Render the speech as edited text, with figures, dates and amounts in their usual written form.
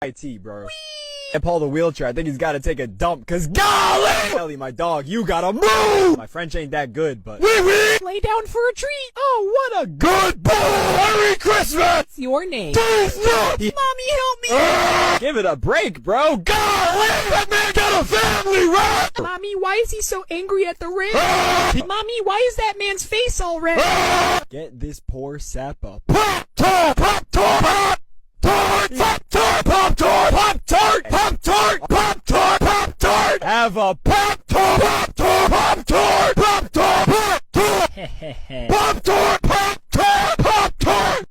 IT, bro. And Paul the wheelchair, I think he's gotta take a dump, cause golly! Ellie, my dog, you gotta move! My French ain't that good, but Lay down for a treat. oh, what a good boy! Merry Christmas! What's your name? Mommy, help me. give it a break, bro! Golly! That man got a family, right? Mommy, why is he so angry at the rim? Mommy, why is that man's face all red? Get this poor sap a Pop-Tart! Pop-Tart! Pop-Tart! Pop-Tart! Pop-Tart! Pop-Tart! Pop-Tart! Pop-Tart! Pop-Tart! Have a Pop-Tart! Pop-Tart!